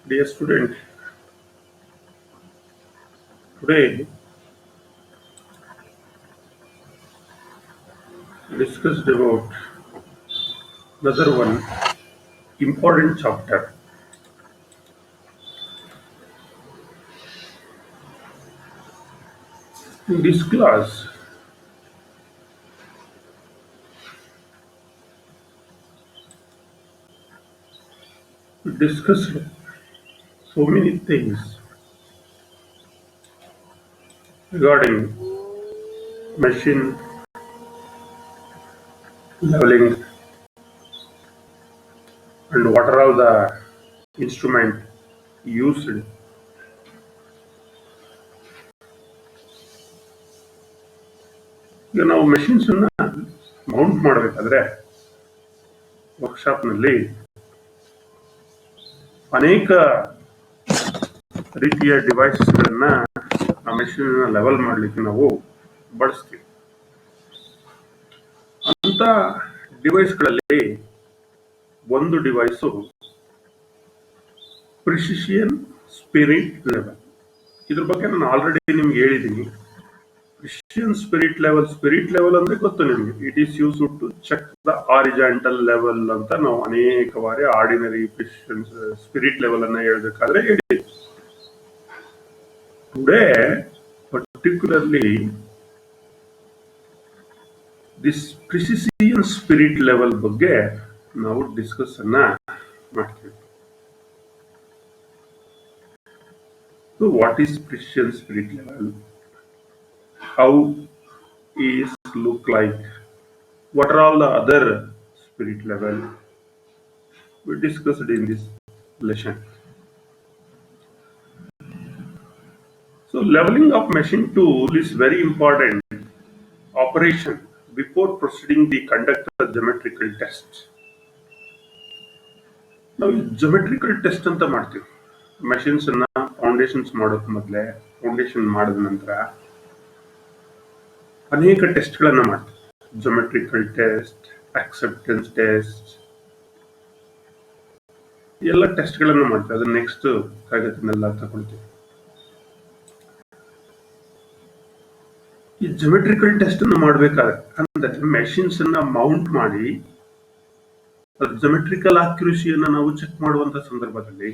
Dear student, today we discussed about another one important chapter. In this class, we discussed so many things regarding machine leveling and what are all the instrument used. ಈಗ ನಾವು machines ಅನ್ನ Mount ಮಾಡಬೇಕಾದ್ರೆ ವರ್ಕ್ಶಾಪ್ನಲ್ಲಿ ಅನೇಕ ರೀತಿಯ ಡಿವೈಸಸ್ಗಳನ್ನ ಆ machine level ಮಾಡಲಿಕ್ಕೆ ನಾವು ಬಳಸ್ತೀವಿ. ಅಂತ ಡಿವೈಸ್ಗಳಲ್ಲಿ ಒಂದು ಡಿವೈಸು ಪ್ರಿಸಿಷನ್ ಸ್ಪಿರಿಟ್ ಲೆವೆಲ್. ಇದ್ರ ಬಗ್ಗೆ ನಾನು ಆಲ್ರೆಡಿ ನಿಮ್ಗೆ ಹೇಳಿದ್ದೀನಿ. ಪ್ರಿಸಿಷನ್ ಸ್ಪಿರಿಟ್ ಲೆವೆಲ್ ಅಂದ್ರೆ ಗೊತ್ತು ನಿಮ್ಗೆ. It is use to check the horizontal level ಅಂತ ನಾವು ಅನೇಕ ಬಾರಿ ಆರ್ಡಿನರಿ ಪ್ರಿಸಿಷನ್ ಸ್ಪಿರಿಟ್ ಲೆವೆಲ್ ಅನ್ನ ಹೇಳ್ಬೇಕಾದ್ರೆ ಹೇಳಿದ್ವಿ. Today particularly this precision spirit level ಬಗ್ಗೆ ನಾವು ಡಿಸ್ಕಸ್ ಅನ್ನ ಮಾಡ್ತೀವಿ. So what is precision spirit level? How is look like? What are all the other spirit level? We discussed in this lesson. So leveling of machine tool is very important operation before proceeding the conduct of geometrical test. ನಾವು geometrical test ಅಂತ ಮಾಡ್ತೀವಿ. machines ಅನ್ನ foundations ಮಾಡೋಕ್ ಮೊದಲೇ foundation ಮಾಡಿದ ನಂತರ ಅನೇಕ ಟೆಸ್ಟ್ಗಳನ್ನ ಮಾಡ್ತೀವಿ. ಜೊಮೆಟ್ರಿಕಲ್ ಟೆಸ್ಟ್, ಅಕ್ಸೆಪ್ಟೆನ್ಸ್ ಟೆಸ್ಟ್, ಎಲ್ಲ ಟೆಸ್ಟ್ಗಳನ್ನ ಮಾಡ್ತೀವಿ. ಅದನ್ನ ನೆಕ್ಸ್ಟ್ ತರಗತಿನೆಲ್ಲ ತಗೊಳ್ತೀವಿ. ಈ ಜೊಮೆಟ್ರಿಕಲ್ ಟೆಸ್ಟ್ ಅನ್ನು ಮಾಡ್ಬೇಕಾದ್ರೆ ಅಂದ್ರೆ ಮೆಷಿನ್ಸ್ ಅನ್ನ ಮೌಂಟ್ ಮಾಡಿ ಅದ್ರ ಜೊಮೆಟ್ರಿಕಲ್ ಅಕ್ಯುರಸಿಯನ್ನ ನಾವು ಚೆಕ್ ಮಾಡುವಂತ ಸಂದರ್ಭದಲ್ಲಿ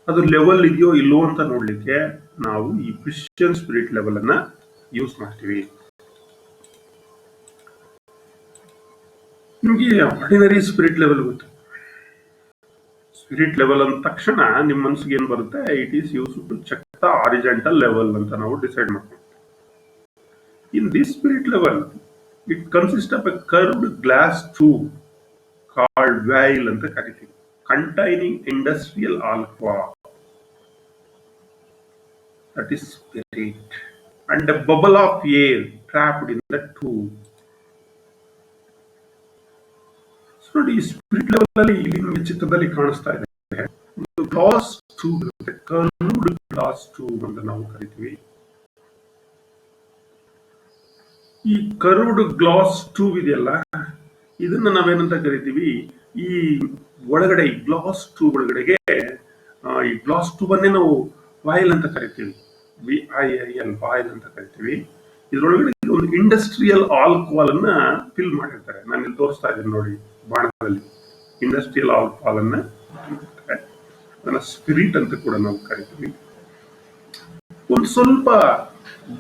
ಅದು ಲೆವೆಲ್ ಇದೆಯೋ ಇಲ್ಲೋ ಅಂತ ನೋಡ್ಲಿಕ್ಕೆ ನಾವು ಈ ಪ್ರಿಸಿಷನ್ ಸ್ಪಿರಿಟ್ ಲೆವೆಲ್ ಅನ್ನ ಯೂಸ್ ಮಾಡ್ತೀವಿ. ನಿಮ್ಗೆ ಆರ್ಡಿನರಿ ಸ್ಪಿರಿಟ್ ಲೆವೆಲ್ ಗೊತ್ತು. ಸ್ಪಿರಿಟ್ ಲೆವೆಲ್ ಅಂದ ತಕ್ಷಣ ನಿಮ್ಮ ಮನಸ್ಸಿಗೆ ಏನ್ ಬರುತ್ತೆ? It is use to check the horizontal level ಅಂತ ನಾವು ಡಿಸೈಡ್ ಮಾಡ್ತೀವಿ. In this spirit level it consist of a curved glass tube called vial ಅಂತ ಕರಿತೀವಿ, containing industrial alpha, that is spirit, and a bubble of air trapped in the tube. So ನೋಡಿ, spirit level ಅಲ್ಲಿ ಇಲ್ಲಿ ನಿಮಗೆ ಚಿತ್ರದಲ್ಲಿ ಕಾಣಿಸ್ತಾ ಇದೆ glass tube, curved glass tube ಅಂತ ನಾವು ಕರಿತೀವಿ. ಈ ಕರ್ವ್ಡ್ ಗ್ಲಾಸ್ ಟ್ಯೂಬ್ ಇದೆಯಲ್ಲ, ಇದನ್ನ ನಾವೇನಂತ ಕರಿತೀವಿ? ಈ ಒಳಗಡೆ ಈ ಗ್ಲಾಸ್ ಟ್ಯೂಬ್ ಒಳಗಡೆಗೆ ಈ ಗ್ಲಾಸ್ ಟ್ಯೂಬ್ ಅನ್ನೇ ನಾವು ವಾಯಿಲ್ ಅಂತ ಕರಿತೀವಿ. VIIL ವಾಯಿಲ್ ಅಂತ ಕರಿತೀವಿ. ಇದ್ರೊಳಗಡೆ ಒಂದು ಇಂಡಸ್ಟ್ರಿಯಲ್ ಆಲ್ಕೋಹಾಲ್ ಅನ್ನ ಫಿಲ್ ಮಾಡಿರ್ತಾರೆ. ನಾನು ಇಲ್ಲಿ ತೋರಿಸ್ತಾ ಇದ್ದೀನಿ ನೋಡಿ ಬಾಣದಲ್ಲಿ. ಇಂಡಸ್ಟ್ರಿಯಲ್ ಆಲ್ಕೋಹಾಲ್ ಅನ್ನ ಅದನ್ನ ಸ್ಪಿರಿಟ್ ಅಂತ ಕೂಡ ನಾವು ಕರಿತೀವಿ. ಒಂದು ಸ್ವಲ್ಪ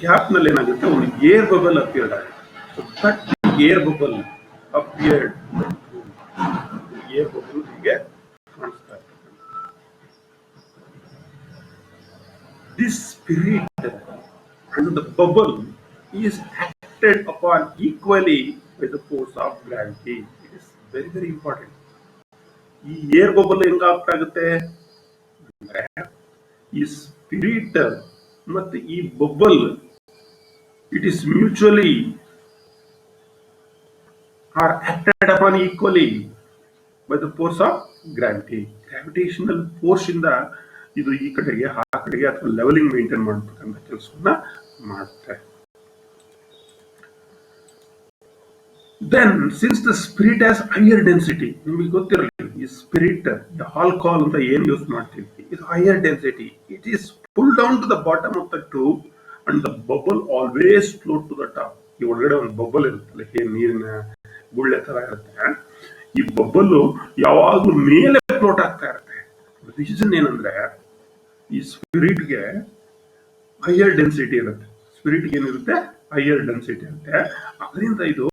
ಗ್ಯಾಪ್ ನಲ್ಲಿ ಏನಾಗುತ್ತೆ, ಒಂದು ಏರ್ ಬಬಲ್ ಅಪಿಯರ್ಡ್ ಆಗುತ್ತೆ. That air bubble appeared, air bubble ಹೀಗೆ ಕಾಣಿಸ್ತಾ ಇದೆ. This spirit and the bubble is acted upon equally by the force of gravity. It is very very important. ಈ ಏರ್ ಬಬಲ್ ಹೆಂಗ ಆಗ್ತಾಗುತ್ತೆ ಅಂದ್ರೆ, ಈ ಸ್ಪಿರಿಟ್ ಮತ್ತೆ ಈ bubble it is mutually are acted upon equally by the force of gravity. Gravitational force ಇಂದ ಇದು ಈ ಕಡೆಗೆ ಆ ಕಡೆಗೆ ಅಥವಾ ಲೆವೆಲಿಂಗ್ ಮೇಂಟೈನ್ ಮಾಡತಕ್ಕಂಥ ಕೆಲಸವನ್ನ ಮಾಡುತ್ತೆ. Then, since the spirit has higher density, ನಿಮಗೆ ಗೊತ್ತಿರಲಿ ಈ ಸ್ಪಿರಿಟ್ ಆಲ್ಕೋಹಾಲ್ ಅಂತ ಏನು ಯೂಸ್ ಮಾಡ್ತೀವಿ ಇದು higher density. It is pulled down to the bottom of the tube and the bubble always float to the top. ಈ ಒಳಗಡೆ ಒಂದು ಬಬಲ್ ಇರುತ್ತಲ್ಲ ಏನ್ ನೀರಿನ ಗುಳ್ಳೆ ತರ ಇರುತ್ತೆ ಈ ಬಬಲ್ ಯಾವಾಗ್ಲೂ ಮೇಲೆ ಫ್ಲೋಟ್ ಆಗ್ತಾ ಇರುತ್ತೆ. ರೀಸನ್ ಏನಂದ್ರೆ ಈ ಸ್ಪಿರಿಟ್ಗೆ ಹೈಯರ್ ಡೆನ್ಸಿಟಿ ಇರುತ್ತೆ. ಸ್ಪಿರಿಟ್ಗೆ ಏನಿರುತ್ತೆ ಹೈಯರ್ ಡೆನ್ಸಿಟಿ ಇರುತ್ತೆ. ಅದರಿಂದ ಇದು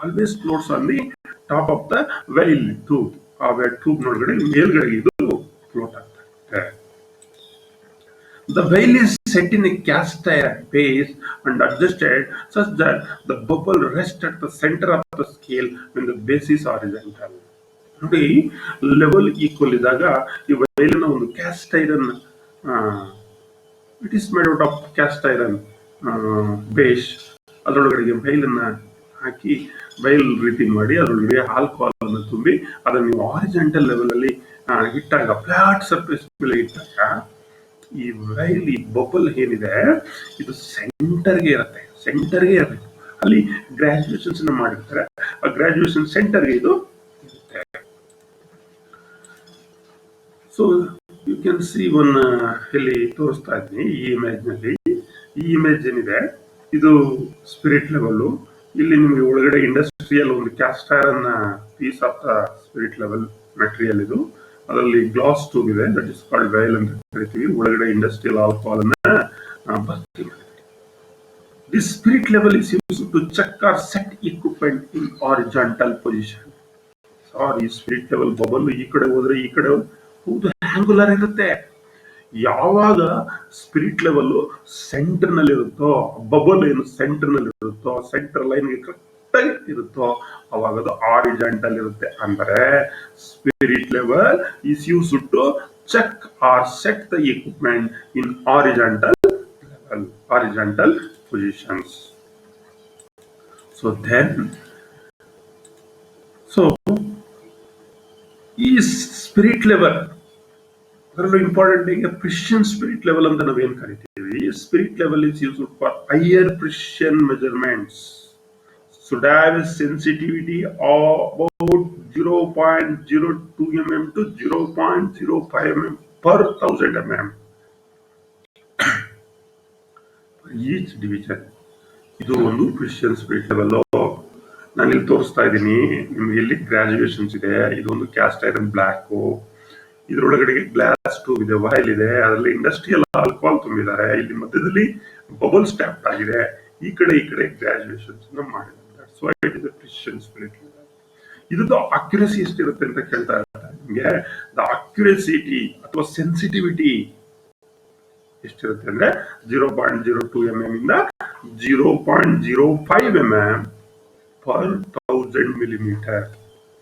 always floats on the top of the while tube. ಆ ಟ್ಯೂಬ್ ನೊಳಗಡೆ ಮೇಲ್ಗಡೆ ಇದು ಫ್ಲೋಟ್ ಆಗ್ತಾ ಇರುತ್ತೆ. The veil is set in a cast iron base and adjusted such that the bubble rests at the center of the scale when the base is horizontal. ನೋಡಿ level equal ಇದ್ದಾಗ ಈ ವೈಲಿನ ಒಂದು cast iron it is made out of cast iron base ಅದರೊಳಗಡೆಗೆ ಬೈಲನ್ನ ಹಾಕಿ vial ರೀತಿ ಮಾಡಿ ಅದರೊಳಗಡೆ ಆಲ್ಕೋಹಾಲ್ ಅನ್ನು ತುಂಬಿ ಅದನ್ನು ನೀವು ಹಾರಿಜಾಂಟಲ್ ಲೆವೆಲ್ ಅಲ್ಲಿ ಇಟ್ಟಾಗ ಫ್ಲಾಟ್ ಸರ್ಫೇಸ್ ಮೇಲೆ ಇಟ್ಟಾಗ ಈ ವೈಲ್ ಈ ಬಬಲ್ ಏನಿದೆ ಇದು ಸೆಂಟರ್ಗೆ ಇರುತ್ತೆ. ಸೆಂಟರ್ಗೆ ಇರಬೇಕು. ಅಲ್ಲಿ ಗ್ರಾಜುಯೇಷನ್ಸ್ ಮಾಡಿರ್ತಾರೆ. ಆ ಗ್ರಾಜುಯೇಷನ್ ಸೆಂಟರ್ಗೆ ಇದು ಇರುತ್ತೆ. So you can see one ಇಲ್ಲಿ ತೋರಿಸ್ತಾ ಇದ್ದೀನಿ ಈ ಇಮೇಜ್ ನಲ್ಲಿ. ಈ ಇಮೇಜ್ ಏನಿದೆ ಇದು ಸ್ಪಿರಿಟ್ ಲೆವೆಲ್. ಇಲ್ಲಿ ನಿಮಗೆ ಒಳಗಡೆ ಇಂಡಸ್ಟ್ರಿಯಲ್ ಒಂದು cast iron piece of the spirit level material ಇದು. ಅದರಲ್ಲಿ ಗ್ಲಾಸ್ ಟ್ಯೂಬ್ ಇದೆ ದಟ್ ಇಸ್ ಕಾಲ್ಡ್ ವೈಲ್ ಅಂತ ಕರಿತೀವಿ. ಒಳಗಡೆ ಇಂಡಸ್ಟ್ರಿಯಲ್ ಆಲ್ಕೋಹಾಲ್ ಅನ್ನ ಭರ್ತಿ ಮಾಡಿದೆ. This spirit level is used to check or set equipment in horizontal position. ಈ ಸ್ಪಿರಿಟ್ ಲೆವೆಲ್ ಬಬಲ್ ಈ ಕಡೆ ಹೋದ್ರೆ ಈ ಕಡೆ ಹೌದು ಆಂಗುಲರ್ ಇರುತ್ತೆ. ಯಾವಾಗ ಸ್ಪಿರಿಟ್ ಲೆವೆಲ್ ಸೆಂಟರ್ ನಲ್ಲಿ ಇರುತ್ತೋ ಬಬಲ್ ಏನು ಸೆಂಟರ್ ನಲ್ಲಿ ಇರುತ್ತೋ ಸೆಂಟರ್ ಲೈನ್ಗೆ ಕರೆಕ್ಟ್ ಆಗಿ ಇರುತ್ತೋ ಅವಾಗ ಅದು ಹಾರಿಜಾಂಟಲ್ ಇರುತ್ತೆ. ಅಂದರೆ spirit level is used to check or set the equipment in horizontal level, horizontal positions. So ಈ ಸ್ಪಿರಿಟ್ ಲೆವೆಲ್ ಅದರಲ್ಲೂ ಇಂಪಾರ್ಟೆಂಟ್ ಪ್ರಿಸಿಷನ್ ಸ್ಪಿರಿಟ್ ಲೆವೆಲ್ ಅಂತ ನಾವೇನ್ ಕರಿತೀವಿ. Spirit level is used for higher precision measurements. should have a sensitivity of about 0.02 mm to 0.05 mm per 1000 mm for each division. ಇದು ಒಂದು precision spirit level. ನಾನು ಇಲ್ಲಿ ತೋರಿಸ್ತಾ ಇದ್ದೀನಿ ನಿಮ್ಗೆ. ಇಲ್ಲಿ ಗ್ರಾಜುಯೇಷನ್ಸ್ ಇದೆ. ಇದೊಂದು ಕ್ಯಾಸ್ಟ್ ಐರನ್ ಬ್ಲಾಕ್. ಇದರೊಳಗಡೆ ಗ್ಲಾಸ್ ಟ್ಯೂಬ್ ಇದೆ, ವೈಲ್ ಇದೆ, ಅದರಲ್ಲಿ ಇಂಡಸ್ಟ್ರಿಯಲ್ ಆಲ್ಕೋಹಾಲ್ ತುಂಬಿದ್ದಾರೆ. ಇಲ್ಲಿ ಮಧ್ಯದಲ್ಲಿ ಬಬಲ್ ಸ್ಟ್ಯಾಪ್ ಆಗಿದೆ. ಈ ಕಡೆ ಗ್ರಾಜುಯೇಷನ್ಸ್ ಮಾಡಿದ್ದಾರೆ. That's why it is A precision spirit level. ಇದ್ರದ್ದು ಅಕ್ಯುರಸಿ ಎಷ್ಟಿರುತ್ತೆ ಅಂತ ಕೇಳ್ತಾ ಇರ್ತಾರೆ ನಿಮಗೆ. ದ ಅಕ್ಯುರಸಿಟಿ ಅಥವಾ ಸೆನ್ಸಿಟಿವಿಟಿ ಎಷ್ಟಿರುತ್ತೆ ಅಂದ್ರೆ 0.02 mm ಇಂದ 0.05 mm per 1000 millimeter.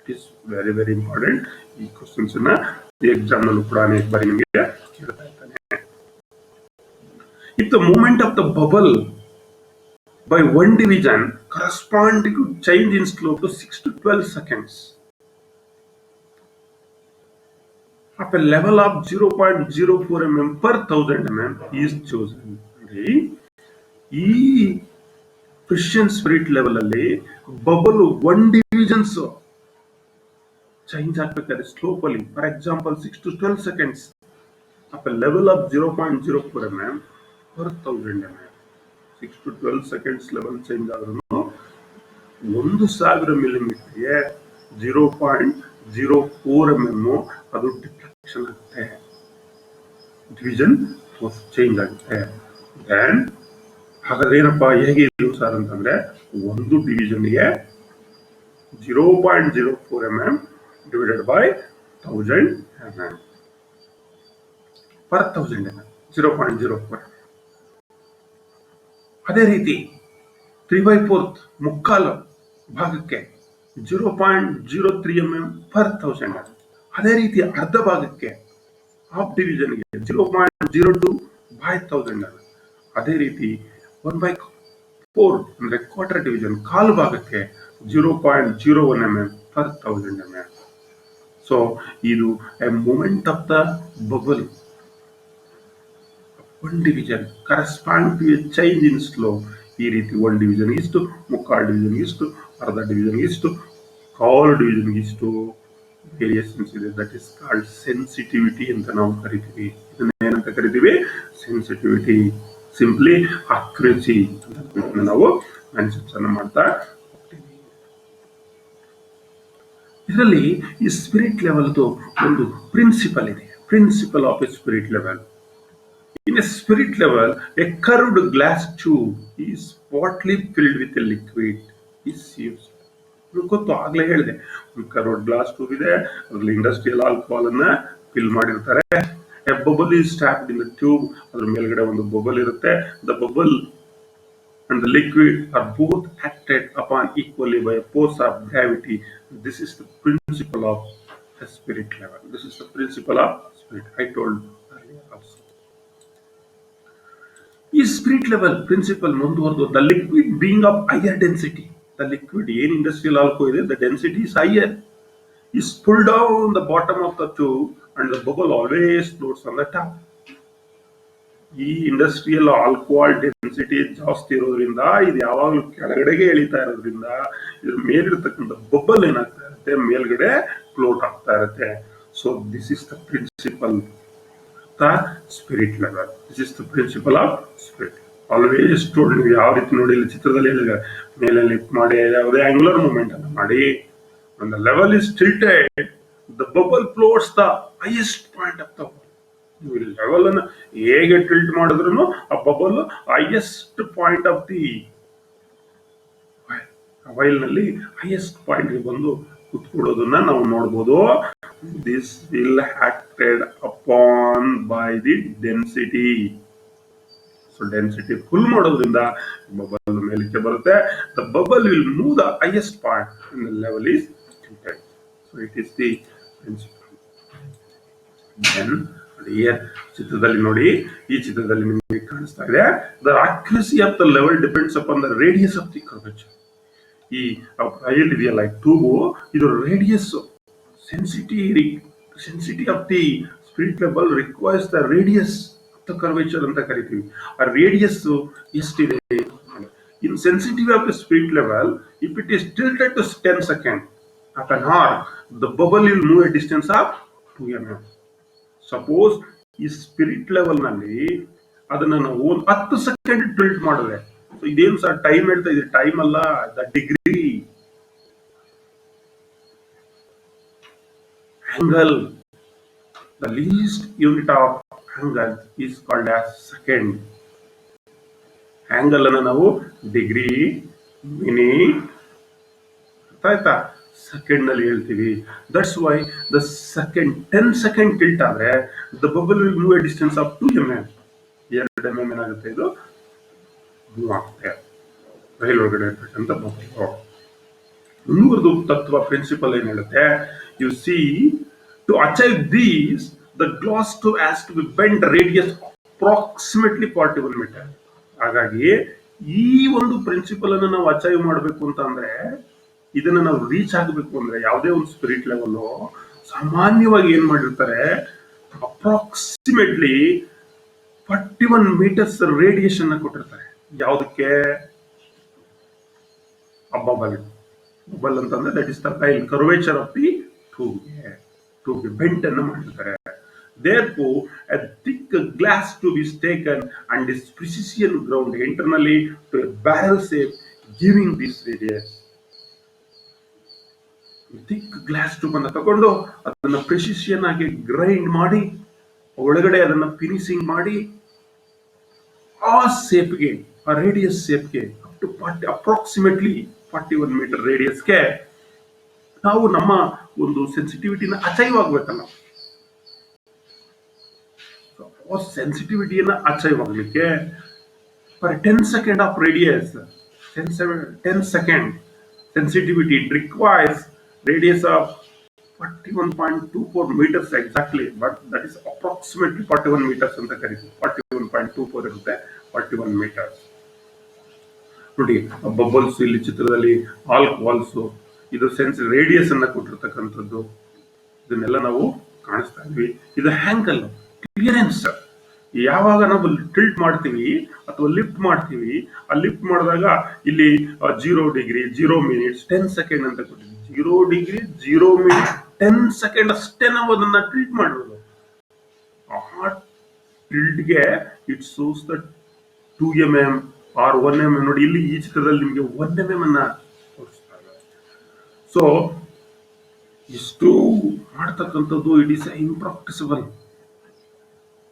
It is very very important. ಈ ಕ್ವಶನ್ಸ್ ನ ಎಕ್ಸಾಮ್ ನಲ್ಲೂ ಕೂಡ ಅನೇಕ ಬಾರಿ ನಿಮಗೆ ಕೇಳ್ತಾ ಇರ್ತಾನೆ. If the movement of the bubble by one division corresponding to change in slope to 6 to 12 seconds of a level of 0.04 mm per 1000 mm is chosen. ಈ ಪ್ರಿಸಿಷನ್ ಸ್ಪಿರಿಟ್ ಲೆವೆಲ್ ಅಲ್ಲಿ ಬಬಲ್ 1 divisions ಚೇಂಜ್ ಆಗ್ಬೇಕಾದ್ರೆ slope ಅಲ್ಲಿ for example 6 to 12 seconds of a level of 0.04 mm per 1000 mm. 6 to 12 seconds level change ಆದ್ರೂ 1000 ಮಿಲಿಮೀಟರ್ಗೆ 0.04 mm ಅದು deflection ಆಗುತ್ತೆ, division change ಆಗುತ್ತೆ. Then ಹಾಗಾದ್ರೆ ಏನಪ್ಪ ಹೇಗೆ ಇದು ಸರ್ ಅಂತಂದ್ರೆ ಒಂದು ಡಿವಿಷನ್ಗೆ 0.04 mm divided by 1000 mm per 1000 mm 0.04. ಅದೇ ರೀತಿ 3/4 ಮುಕ್ಕಾಲು ಭಾಗಕ್ಕೆ 0.03 mm per 1000 mm. ಅದೇ ರೀತಿ ಅರ್ಧ ಭಾಗಕ್ಕೆ ಹಾಫ್ ಡಿವಿಷನ್ಗೆ 0.02 by 1000 mm. ಅದೇ ರೀತಿ 1/4 ಅಂದ್ರೆ ಕ್ವಾರ್ಟರ್ ಡಿವಿಷನ್ ಕಾಲು ಭಾಗಕ್ಕೆ 0.01 mm per 1000 mm. ಸೊ ಇದು a movement of the bubble one division correspond to a change in slope. ಈ ರೀತಿ 1 division ಇಷ್ಟು, ಮುಕ್ಕಾಲು ಡಿವಿಷನ್ ಇಷ್ಟು, ಅರ್ಧ ಡಿವಿಷನ್ ಇಷ್ಟು, ಕಾಲ್ ಡಿವಿಷನ್ ಇಷ್ಟು ವೇರಿಯೇಷನ್ಸ್ ಇದೆ. ದಟ್ ಇಸ್ ಕಾಲ್ಡ್ ಸೆನ್ಸಿಟಿವಿಟಿ ಅಂತ ನಾವು ಕರಿತೀವಿ. ಇದನ್ನ ಏನಂತ ಕರಿತೀವಿ? ಸೆನ್ಸಿಟಿವಿಟಿ. ಸಿಂಪ್ಲಿ ಅಕ್ಯುರಸಿ ಅಂತ ನಾವು ಮೆನ್ಷನ್ಸ್ ಅನ್ನು ಮಾಡ್ತಾ ಹೋಗ್ತೀವಿ. ಇದರಲ್ಲಿ ಈ ಸ್ಪಿರಿಟ್ ಲೆವೆಲ್ ಒಂದು ಪ್ರಿನ್ಸಿಪಲ್ ಇದೆ. Principle of a spirit level. In a spirit level, a curved glass tube is partly filled with a liquid is used. ಗೊತ್ತು, ಆಗ್ಲೇ ಹೇಳಿದೆ, ಒಂದು ಕರ್ವ್ಡ್ ಗ್ಲಾಸ್ ಟ್ಯೂಬ್ ಇದೆ, ಅದ್ರಲ್ಲಿ ಇಂಡಸ್ಟ್ರಿಯಲ್ ಆಲ್ಕೋಹಾಲ್ ಅನ್ನ ಫಿಲ್ ಮಾಡಿರ್ತಾರೆ. A bubble is tapped in the tube, ಅದ್ರ ಮೇಲ್ಗಡೆ ಒಂದು ಬಬಲ್ ಇರುತ್ತೆ. The bubble and the liquid are both acted upon equally by a force of gravity. This is the principle of the spirit level. This is the principle of spirit. I told earlier also. ಈ spirit level principal ಮುಂದುವರೆದು, the liquid being of higher density, the liquid ಏನ್ industrial ಆಲ್ಕೋ ಇದೆ, the density is higher, is pulled down the bottom of the tube and the bubble always floats on the top. ಈ industrial alcohol density ಜಾಸ್ತಿ ಇರೋದ್ರಿಂದ ಇದು ಯಾವಾಗಲೂ ಕೆಳಗಡೆಗೆ ಎಳಿತಾ ಇರೋದ್ರಿಂದ ಇದ್ರ ಮೇಲಿರ್ತಕ್ಕಂಥ ಬಬಲ್ ಏನಾಗ್ತಾ ಇರುತ್ತೆ, ಮೇಲ್ಗಡೆ ಫ್ಲೋಟ್ ಆಗ್ತಾ ಇರುತ್ತೆ. So this is the principle spirit level. This is the principle of spirit. Always told. ನೀವು ಯಾವ ರೀತಿ ನೋಡಿ ಇಲ್ಲಿ ಚಿತ್ರದಲ್ಲಿ ಹೇಳಿದ್ರೆ, ಮೇಲೆ ಲಿಫ್ಟ್ ಮಾಡಿ ಯಾವುದೇ ಆಂಗ್ಯುಲರ್ ಮೂವ್ಮೆಂಟ್ ಅನ್ನು ಮಾಡಿ, when the level is tilted, the bubble floats the highest point of the wall. ನೀವು ಲೆವೆಲ್ ಅನ್ನು ಹೇಗೆ ಟಿಲ್ಟ್ ಮಾಡಿದ್ರು ಆ bubble highest point of the while ನಲ್ಲಿ ಹೈಯೆಸ್ಟ್ ಪಾಯಿಂಟ್ ಬಂದು ಕುತ್ಕೊಳ್ಳೋದನ್ನ ನಾವು ನೋಡ್ಬೋದು. This will acted upon by the density. So density full ಮಾಡೋದ್ರಿಂದ ಬಬಲ್ ಮೇಲಕ್ಕೆ ಬರುತ್ತೆ. The bubble will move the highest point and the level is tilted. So it is the principle. Then here ಚಿತ್ರದಲ್ಲಿ ನೋಡಿ, ಈ ಚಿತ್ರದಲ್ಲಿ ನಿಮಗೆ ಕಾಣಿಸ್ತಾ ಇದೆ, the accuracy of the level depends upon the radius of the curvature. ಈ ರೈಲ್ ಇದೆಯಲ್ಲ, ಟ್ಯೂಬ್, ಇದು radius sensitivity of the spirit level requires the radius of the curvature ಅಂತ ಕರಿತೀವಿ. ಆ ರೇಡಿಯಸ್ ಎಷ್ಟಿದೆ? In sensitive of the spirit level, if it is tilted to 10 seconds of an arc, the bubble will move a distance of 2 mm. Suppose ಈ spirit level ನಲ್ಲಿ ಅದನ್ನ ನಾವು 10 second tilt ಮಾಡಿದ್ರೆ, so ಇದೇನು ಸರ್ ಟೈಮ್ ಹೇಳ್ತಾ ಇದೆ? Time ಅಲ್ಲ, the degree angle. The least unit of angle is called as second. Angle ಅನ್ನ ನಾವು ಡಿಗ್ರಿ, ಮಿನಿಟ್, ಆಯ್ತಾ, ಸೆಕೆಂಡ್ ನಲ್ಲಿ ಹೇಳ್ತೀವಿ. That's why the second 10 second tilt ಆದ್ರೆ the bubble will move a distance of 2 mm. 2 mm ಏನಾಗುತ್ತೆ, ಇದು move ಆಗುತ್ತೆ rail ಒಳಗಡೆ ಇರ್ತಕ್ಕಂಥ ಬಬಲ್. ಮುಂದುವರೆದು ತತ್ವ ಪ್ರಿನ್ಸಿಪಲ್ ಏನ್ ಹೇಳುತ್ತೆ? You see, to achieve these the glass tube has to be bend radius approximately 41 meter. ಹಾಗಾಗಿ ಈ ಒಂದು ಪ್ರಿನ್ಸಿಪಲ್ ಅನ್ನು ನಾವು ಅಚೀವ್ ಮಾಡಬೇಕು ಅಂತ ಅಂದ್ರೆ, ಇದನ್ನ ನಾವು ರೀಚ್ ಆಗಬೇಕು ಅಂದ್ರೆ, ಯಾವುದೇ ಒಂದು ಸ್ಪಿರಿಟ್ ಲೆವೆಲ್ ಸಾಮಾನ್ಯವಾಗಿ ಏನ್ ಮಾಡಿರ್ತಾರೆ, ಅಪ್ರಾಕ್ಸಿಮೇಟ್ಲಿ 41 meters ರೇಡಿಯೇಷನ್ ಕೊಟ್ಟಿರ್ತಾರೆ. ಯಾವುದಕ್ಕೆ? ಬಬಲ್ ಅಂತಂದ್ರೆ that is the rail curvature of the tube bent ಅನ್ನು ಮಾಡಿರ್ತಾರೆ. Therefore, a thick glass tube is taken and is precision ground internally to a barrel shape, giving this radius. Thick glass tube ಅನ್ನು ತಗೊಂಡು ಅದನ್ನ precision ಆಗಿ grind ಮಾಡಿ, ಒಳಗಡೆ ಅದನ್ನ finishing ಮಾಡಿ, ಆ ಸೇಪ್ಗೆ, ಆ ರೇಡಿಯಸ್ ಸೇಪ್ಗೆ, ಅಪ್ ಟು ಅಪ್ರಾಕ್ಸಿಮೇಟ್ಲಿ 41 meter ರೇಡಿಯಸ್ಗೆ ನಾವು ನಮ್ಮ ಒಂದು ಸೆನ್ಸಿಟಿವಿಟಿನ ಅಚೈವ್ ಆಗ್ಬೇಕಲ್ಲ. ಸೆನ್ಸಿಟಿವಿಟಿಯನ್ನ ಅಚೈವ್ ಆಗ್ಲಿಕ್ಕೆ for 10 second of radius, 10 second sensitivity, it requires radius of 41.24 meters exactly, but that is approximately 41 meters ಅಂತ ಕರೀತೀವಿ. 41.24 ಇರುತ್ತೆ, 41 meters. ನೋಡಿ, ಬಬಲ್ಸ್ ಇಲ್ಲಿ ಚಿತ್ರದಲ್ಲಿ ಆಲ್ಕೋಹಾಲ್ಸ್, ಇದು ಸೆನ್ಸ್ ರೇಡಿಯಸ್ ಅನ್ನ ಕೊಟ್ಟಿರ್ತಕ್ಕಂಥದ್ದು, ಇದನ್ನೆಲ್ಲ ನಾವು ಕಾಣಿಸ್ತಾ ಇದ್ವಿ. ಇದು ಹ್ಯಾಂಗಲ್ ಕ್ಲಿಯರೆನ್ಸ್. ಯಾವಾಗ ನಾವು ಟಿಲ್ಟ್ ಮಾಡ್ತೀವಿ ಅಥವಾ ಲಿಫ್ಟ್ ಮಾಡ್ತೀವಿ, ಆ ಲಿಫ್ಟ್ ಮಾಡಿದಾಗ ಇಲ್ಲಿ 0 ಡಿಗ್ರಿ 0 ಮಿನಿಟ್ಸ್ 10 ಸೆಕೆಂಡ್ ಅಂತ ಕೊಟ್ಟಿದ್ದೀವಿ. 0 ಡಿಗ್ರಿ 0 ಮಿನಿಟ್ 10 ಸೆಕೆಂಡ್ ಅಷ್ಟೇ ನಾವು ಅದನ್ನ ಟಿಲ್ಟ್ ಮಾಡಿರೋದು. ಆ ಟಿಲ್ಟ್ಗೆ it shows the 2 mm or 1 mm. ನೋಡಿ ಇಲ್ಲಿ ಈ ಚಿತ್ರದಲ್ಲಿ ನಿಮಗೆ 1 mm ಅನ್ನ ತೋರಿಸ್ತಾರೆ. ಸೊ ಇಷ್ಟು ಮಾಡ್ತಕ್ಕಂಥದ್ದು it is impracticable.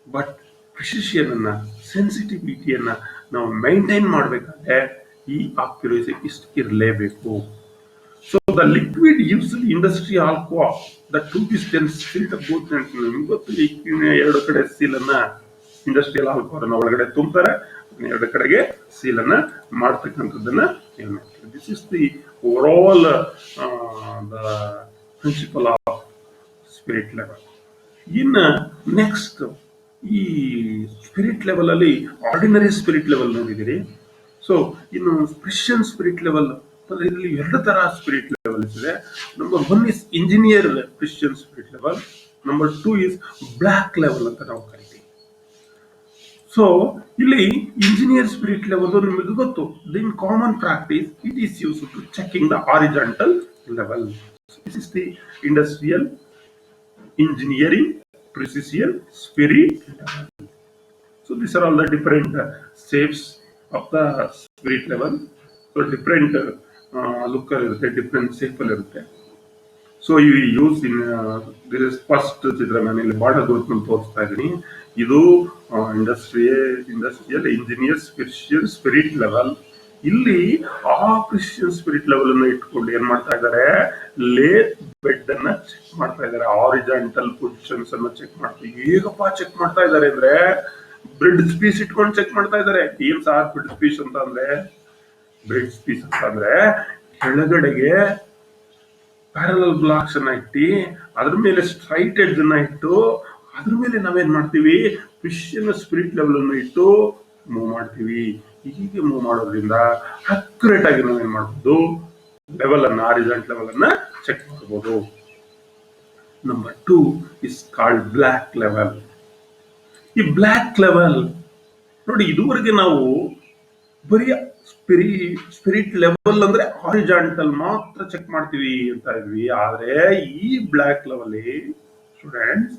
But precision ಅನ್ನ, ಸೆನ್ಸಿಟಿವಿಟಿಯನ್ನ ನಾವು ಮೈಂಟೈನ್ ಮಾಡಬೇಕಾದ್ರೆ ಈ ಅಕ್ಯುರಸಿ ಇಷ್ಟು ಇರಲೇಬೇಕು. So the liquid used industry alcohol the tube is then sealed both. ನಿಮ್ಗೆ ಗೊತ್ತು, ಎರಡು ಕಡೆ ಸೀಲ್ ಅನ್ನ ಇಂಡಸ್ಟ್ರಿಯಲ್ ಆಲ್ಕೋಹಾಲ್ ಒಳಗಡೆ ತುಂಬ್ತಾರೆ, ಎರಡು ಕಡೆಗೆ ಸೀಲ್ ಅನ್ನ ಮಾಡ್ತಕ್ಕಂಥದ್ದನ್ನ ಏನ್ ಮಾಡ್ತಾರೆ. This is the overall the principle of spirit level. ಇನ್ನು ನೆಕ್ಸ್ಟ್ ಈ ಸ್ಪಿರಿಟ್ ಲೆವೆಲ್ ಅಲ್ಲಿ ಆರ್ಡಿನರಿ ಸ್ಪಿರಿಟ್ ಲೆವೆಲ್ ನೋಡಿದಿರಿ. ಸೊ ಇನ್ನು ಕ್ರಿಶ್ಚಿಯನ್ ಸ್ಪಿರಿಟ್ ಲೆವೆಲ್, ಇದರಲ್ಲಿ 2 ತರ ಸ್ಪಿರಿಟ್ ಲೆವೆಲ್ಸ್ ಇದೆ. Number 1 is engineer Christian spirit level. Number 2 is block level ಅಂತ ನಾವು ಕರಿತೀವಿ. ಸೊ ಇಲ್ಲಿ ಇಂಜಿನಿಯರ್ ಸ್ಪಿರಿಟ್ ಲೆವೆಲ್ ನಿಮಗೆ ಗೊತ್ತು, in common practice it is use to checking the horizontal level. This is the industrial, engineering, precision, spirit level. So these are all the different shapes of the spirit level. So different look irutte, different shape ಅಲ್ಲಿ ಇರುತ್ತೆ. So ಈ use in this is first ಚಿತ್ರ ನಾನು ಇಲ್ಲಿ border group ತೋರಿಸ್ತಾ ಇದ್ದೀನಿ. ಇದು industrial engineer Christian spirit level. ಇಲ್ಲಿ ಆ ಕ್ರಿಶ್ಚಿಯನ್ ಸ್ಪಿರಿಟ್ ಲೆವೆಲ್ ಅನ್ನು ಇಟ್ಕೊಂಡು ಏನ್ ಮಾಡ್ತಾ ಇದ್ದಾರೆ, ಲೇತ್ ಬೆಡ್ ಅನ್ನ ಚೆಕ್ ಮಾಡ್ತಾ ಇದ್ದಾರೆ, ಹಾರಿಜಾಂಟಲ್ ಪೊಸಿಷನ್ಸ್ ಅನ್ನ ಚೆಕ್ ಮಾಡ್ತಾರೆ. ಹೇಗಪ್ಪ ಚೆಕ್ ಮಾಡ್ತಾ ಇದ್ದಾರೆ ಅಂದ್ರೆ, ಬ್ರಿಡ್ ಸ್ಪೀಸ್ ಇಟ್ಕೊಂಡು ಚೆಕ್ ಮಾಡ್ತಾ ಇದ್ದಾರೆ. ಏನ್ ಸಾರ್ ಬ್ರಿಡ್ ಸ್ಪೀಸ್ ಅಂತ ಅಂದ್ರೆ, ಬ್ರಿಡ್ ಸ್ಪೀಸ್ ಅಂತ ಅಂದ್ರೆ ಕೆಳಗಡೆಗೆ ಪ್ಯಾರಲಲ್ ಬ್ಲಾಕ್ಸ್ ಅನ್ನ ಇಟ್ಟು ಅದ್ರ ಮೇಲೆ ಸ್ಟ್ರೈಟ್ ಎಡ್ಜ್ ಅನ್ನ ಇಟ್ಟು ಅದ್ರ ಮೇಲೆ ನಾವೇನ್ ಮಾಡ್ತೀವಿ, ಕ್ರಿಶ್ಚಿಯನ್ ಸ್ಪಿರಿಟ್ ಲೆವೆಲ್ ಅನ್ನು ಇಟ್ಟು ಮೂವ್ ಮಾಡ್ತೀವಿ. ಹೀಗೆ ಮೂವ್ ಮಾಡೋದ್ರಿಂದ ಅಕ್ಯುರೇಟ್ ಆಗಿ ನಾವೇನ್ ಮಾಡಬಹುದು, ಲೆವೆಲ್ ಅನ್ನ, ಹಾರಿಜಾಂಟಲ್ ಲೆವೆಲ್ ಅನ್ನ ಚೆಕ್ ಮಾಡಬಹುದು. Number 2 is called block level. ಈ ಬ್ಲಾಕ್ ಲೆವೆಲ್ ನೋಡಿ, ಇದುವರೆಗೆ ನಾವು ಬರೀ ಸ್ಪಿರಿಟ್ ಲೆವೆಲ್ ಅಂದ್ರೆ ಹಾರಿಜಾಂಟಲ್ ಮಾತ್ರ ಚೆಕ್ ಮಾಡ್ತೀವಿ ಅಂತ ಇದ್ವಿ. ಆದ್ರೆ ಈ block level students,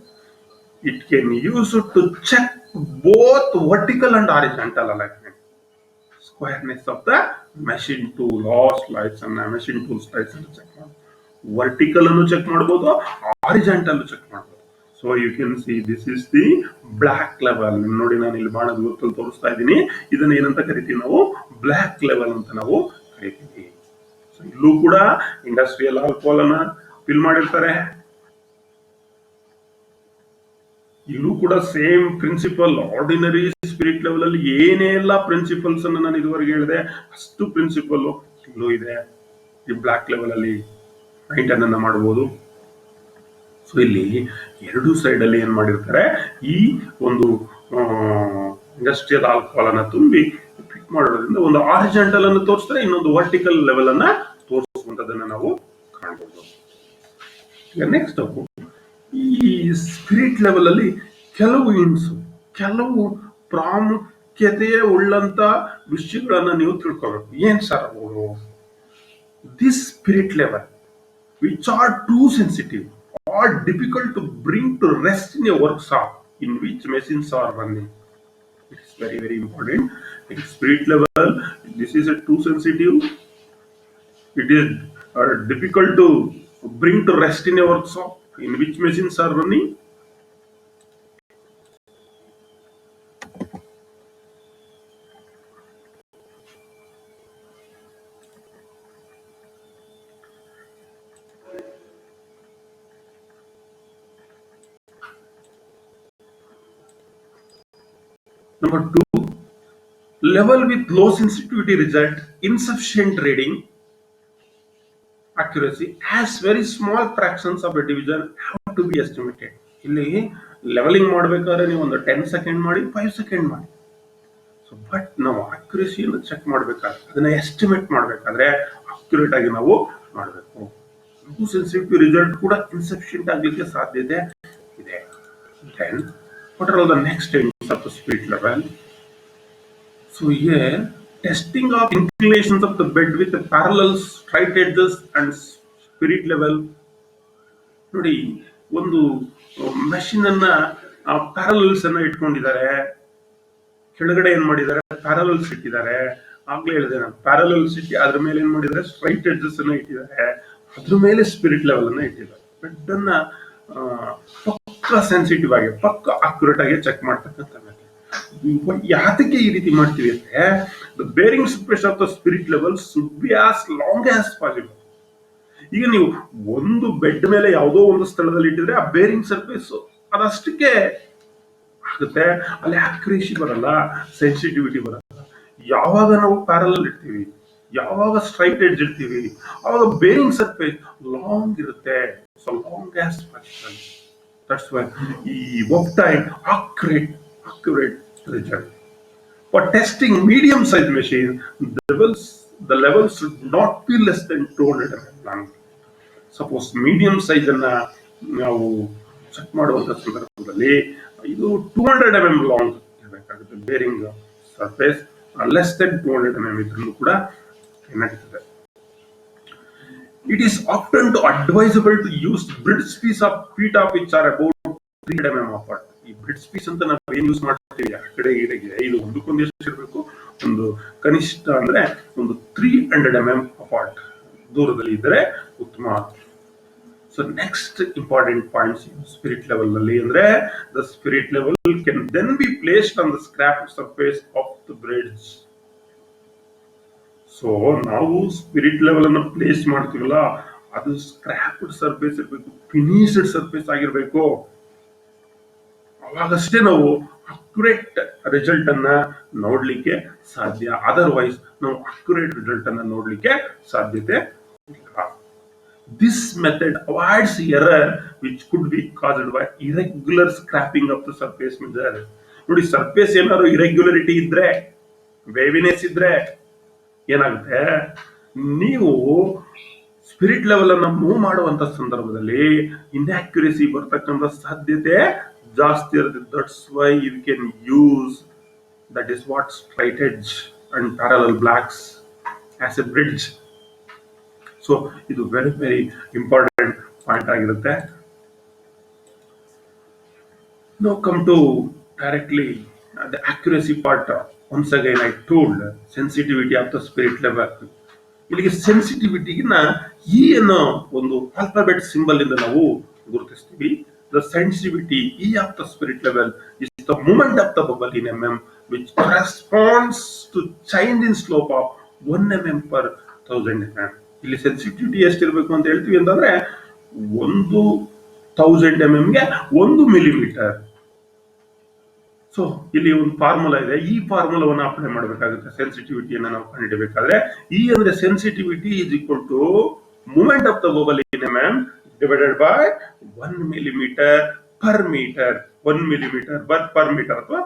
it can use to check both vertical and horizontal alignment, squareness of the machine tool, slides ಅನ್ನ ಮೆಷಿನ್ ಟೂಲ್ ಸ್ಲೈಡ್ಸ್ ಅನ್ನು ಚೆಕ್ ಮಾಡಬಹುದು. ವರ್ಟಿಕಲ್ ಅನ್ನು ಚೆಕ್ ಮಾಡಬಹುದು, ಹಾರಿಜಾಂಟಲ್ ಚೆಕ್ ಮಾಡಬಹುದು. So you can see this is the block level. ನೋಡಿ, ನಾನು ಇಲ್ಲಿ ಬಾಣದ ಗುರುತಲ್ಲಿ ತೋರಿಸ್ತಾ ಇದ್ದೀನಿ. ಇದನ್ನ ಏನಂತ ಕರಿತೀವಿ ನಾವು, ಬ್ಲಾಕ್ ಲೆವೆಲ್ ಅಂತ ನಾವು ಕರಿತೀವಿ. ಸೊ ಇಲ್ಲೂ ಕೂಡ ಇಂಡಸ್ಟ್ರಿಯಲ್ ಆಲ್ಕೋಹಾಲ್ ಅನ್ನ ಫಿಲ್ ಮಾಡಿರ್ತಾರೆ. ಇಲ್ಲೂ ಕೂಡ same principal. Ordinary spirit level ಅಲ್ಲಿ ಏನೇ ಎಲ್ಲ ಪ್ರಿನ್ಸಿಪಲ್ಸ್ ಅನ್ನು ನಾನು ಇದುವರೆಗೆ ಹೇಳಿದೆ, ಅಷ್ಟು ಪ್ರಿನ್ಸಿಪಲ್ ಇಲ್ಲೂ ಇದೆ. ಈ ಬ್ಲಾಕ್ ಲೆವೆಲ್ ಅಲ್ಲಿ ಮೈಂಟೈನ್ ಅನ್ನ ಮಾಡಬಹುದು. ಸೊ ಇಲ್ಲಿ ಎರಡು ಸೈಡ್ ಅಲ್ಲಿ ಏನ್ ಮಾಡಿರ್ತಾರೆ, ಈ ಒಂದು ಇಂಡಸ್ಟ್ರಿಯಲ್ ಆಲ್ಕೋಹಾಲ್ ಅನ್ನ ತುಂಬಿ ಫಿಟ್ ಮಾಡೋದ್ರಿಂದ ಒಂದು ಹಾರಿಜಾಂಟಲ್ ಅನ್ನು ತೋರಿಸ್ತಾರೆ, ಇನ್ನೊಂದು ವರ್ಟಿಕಲ್ ಲೆವೆಲ್ ಅನ್ನ ತೋರಿಸುವಂತದನ್ನ ನಾವು ಕಾಣಬಹುದು. ನೆಕ್ಸ್ಟ್ ಈ ಸ್ಪಿರಿಟ್ ಲೆವೆಲ್ ಅಲ್ಲಿ ಕೆಲವು ಪ್ರಾಮುಖ್ಯತೆಯ ಉಳ್ಳಂತ ವಿಷಯಗಳನ್ನ ನೀವು ತಿಳ್ಕೊಬೇಕು. ಏನ್ ಸರ್ ಅವರು? This spirit level which are two sensitive or difficult to bring to rest in a workshop in which machines are running. It is very, very important. In spirit level, this is a too sensitive. It is difficult to bring to rest in a workshop in which machines are running. Number 2, level with low sensitivity result, insufficient reading accuracy, as very small fractions of a division have to be estimated. ಇಲ್ಲಿ levelling ಮಾಡಬೇಕಾದ್ರೆ ನೀವು ಒಂದು 10 second ಮಾಡಿ, 5 second ಮಾಡಿ. So but ನಾವು ಅಕ್ಯುರಸಿಯನ್ನು check ಮಾಡಬೇಕಾದ್ರೆ, ಅದನ್ನ estimate ಮಾಡಬೇಕಾದ್ರೆ ಅಕ್ಯುರೇಟ್ ಆಗಿ ನಾವು ಮಾಡಬೇಕು. ಲೋ ಸೆನ್ಸಿಟಿವ್ ರಿಸಲ್ಟ್ ಕೂಡ ಇನ್ಸಫಿಷಿಯಂಟ್ ಆಗಲಿಕ್ಕೆ ಸಾಧ್ಯತೆ ಇದೆ. Then what are all the next of the spirit level. So here, testing of inclinations of the bed with the parallel straight edges and spirit level. ನೋಡಿ, ಒಂದು machine ಅನ್ನ parallels ಅನ್ನ ಇಟ್ಕೊಂಡಿದ್ದಾರೆ. ಕೆಳಗಡೆ ಏನ್ ಮಾಡಿದ್ದಾರೆ, ಪ್ಯಾರಲಲ್ಸ್ ಇಟ್ಟಿದ್ದಾರೆ. ಆಗ್ಲೇ ಹೇಳಿದೆ ನಾನು, ಪ್ಯಾರಲಲ್ಸ್ ಇಟ್ಟು ಅದ್ರ ಮೇಲೆ ಏನ್ ಮಾಡಿದ್ದಾರೆ, ಸ್ಟ್ರೈಟ್ ಎಡ್ಜಸ್ ಅನ್ನ ಇಟ್ಟಿದ್ದಾರೆ. ಅದ್ರ ಮೇಲೆ ಸ್ಪಿರಿಟ್ ಲೆವೆಲ್ ಅನ್ನ ಇಟ್ಟಿದ್ದಾರೆ. ಬೆಡ್ ಅನ್ನ ಪಕ್ಕ ಸೆನ್ಸಿಟಿವ್ ಆಗಿ, ಪಕ್ಕ ಅಕ್ಯುರೇಟ್ ಆಗಿ ಚೆಕ್ ಮಾಡ್ತಕ್ಕಂಥ. ಯಾತಕ್ಕೆ ಈ ರೀತಿ ಮಾಡ್ತೀವಿ ಅಂದ್ರೆ, the bearing surface of the spirit level should be as long as possible. ಈಗ ನೀವು ಒಂದು ಬೆಡ್ ಮೇಲೆ ಯಾವುದೋ ಒಂದು ಸ್ಥಳದಲ್ಲಿ ಇಟ್ಟಿದ್ರೆ ಆ ಬೇರಿಂಗ್ ಸರ್ಫೇಸ್ ಅದಷ್ಟಕ್ಕೆ ಆಗುತ್ತೆ, ಅಲ್ಲಿ ಆಕ್ಯುರೇಸಿ ಬರಲ್ಲ, ಸೆನ್ಸಿಟಿವಿಟಿ ಬರಲ್ಲ. ಯಾವಾಗ ನಾವು ಪ್ಯಾರಲಲ್ ಇಡ್ತೀವಿ, ಯಾವಾಗ ಸ್ಟ್ರೈಟ್ ಎಡ್ಜ್ ಇಡ್ತೀವಿ, ಅವಾಗ ಬೇರಿಂಗ್ ಸರ್ಫೇಸ್ ಲಾಂಗ್ ಇರುತ್ತೆ. So long as possible. That's why ಈ ಒಪ್ಟೈಮ್ accurate result. For testing medium size machine, the levels should not be less than 200 mm. Suppose medium size ಅನ್ನ ನಾವು ಚೆಕ್ ಮಾಡುವಂತ ಸಂದರ್ಭದಲ್ಲಿ ಇದು 200 mm ಲಾಂಗ್ ಇರಬೇಕಾಗುತ್ತೆ. Bearing surface less than 200 mm ಇದ್ರೂ ಕೂಡ ನಡೀತದೆ. It is often advisable to use bridge piece of feet of which are about 300 mm apart. ಈ ಬ್ರಿಡ್ಜ್ ಪೀಸ್ ಅಂತ ನಾವು ಏನ್ ಯೂಸ್ ಮಾಡ್ತೀವಿ ಆ ಕಡೆ ಈಡೆಗೆ, ಇದು ಒಂದಕ್ಕೊಂದು ಎಷ್ಟು ಇರಬೇಕು, ಒಂದು ಕನಿಷ್ಠ ಅಂದ್ರೆ ಒಂದು 300 mm ಅಪಾರ್ಟ್ ದೂರದಲ್ಲಿ ಇದ್ದರೆ ಉತ್ತಮ. So next important points spirit level ನಲ್ಲಿ ಅಂದ್ರೆ, the spirit level can then be placed on the scrap surface of the bridge. So ನಾವು ಸ್ಪಿರಿಟ್ ಲೆವೆಲ್ ಅನ್ನು ಪ್ಲೇಸ್ ಮಾಡ್ತೀವಲ್ಲ, ಅದು ಸ್ಕ್ರಾಪ್ಡ್ ಸರ್ಫೇಸ್ ಇರಬೇಕು, ಫಿನಿಶ್ಡ್ ಸರ್ಫೇಸ್ ಆಗಿರ್ಬೇಕು. ಅವಾಗಷ್ಟೇ ನಾವು ಅಕ್ಯುರೇಟ್ ರಿಸಲ್ಟ್ ಅನ್ನ ನೋಡ್ಲಿಕ್ಕೆ ಸಾಧ್ಯ. ಅದರ್ವೈಸ್ ನಾವು ಅಕ್ಯುರೇಟ್ ರಿಸಲ್ಟ್ ಅನ್ನ ನೋಡ್ಲಿಕ್ಕೆ ಸಾಧ್ಯತೆ ಇಲ್ಲ. This method avoids error which could be caused by irregular scrapping of the surface measure. ನೋಡಿ, ಸರ್ಫೇಸ್ ಏನಾದ್ರು ಇರೆಗ್ಯುಲರಿಟಿ ಇದ್ರೆ, ವೇವಿನೆಸ್ ಇದ್ರೆ ಏನಾಗುತ್ತೆ, ನೀವು ಸ್ಪಿರಿಟ್ ಲೆವೆಲ್ ಅನ್ನ ಮೂವ್ ಮಾಡುವಂತ ಸಂದರ್ಭದಲ್ಲಿ ಇನ್ಆಕ್ಯುರೇಸಿ ಬರ್ತಕ್ಕಂಥ ಸಾಧ್ಯತೆ ಜಾಸ್ತಿ ಇರುತ್ತೆ. That's why you can use, that is what, straight edge and parallel blocks as a bridge. So ಇದು ವೆರಿ ವೆರಿ ಇಂಪಾರ್ಟೆಂಟ್ ಪಾಯಿಂಟ್ ಆಗಿರುತ್ತೆ. Now come to directly the accuracy part. Once again I told sensitivity of the spirit level. ಇಲ್ಲಿಗೆ ಸೆನ್ಸಿಟಿವಿಟಿಗಿನ E ಅನ್ನೋ ಒಂದು alphabet symbol ಇಂದ ನಾವು ಗುರುತಿಸ್ತೀವಿ. The sensitivity E of the spirit level is the movement of the bubble in mm, which corresponds to change in slope of 1 mm per 1000 mm. ಇಲ್ಲಿ sensitivity ಎಷ್ಟಿರಬೇಕು ಅಂತ ಹೇಳ್ತೀವಿ ಅಂತಂದ್ರೆ 1000 mm ಗೆ 1 ಮಿಲಿಮೀಟರ್. ಸೊ ಇಲ್ಲಿ ಒಂದು ಫಾರ್ಮುಲಾ ಇದೆ, ಈ ಫಾರ್ಮುಲಾವನ್ನು ಅಪ್ಲೈ ಮಾಡಬೇಕಾಗುತ್ತೆ ಸೆನ್ಸಿಟಿವಿಟಿಯನ್ನು ನಾವು ಕಂಡುಹಿಡಬೇಕಾದ್ರೆ. ಇ ಅಂದ್ರೆ sensitivity is equal to movement of the bubble in mm divided by 1 millimeter per meter. 1 millimeter per meter ಅಥವಾ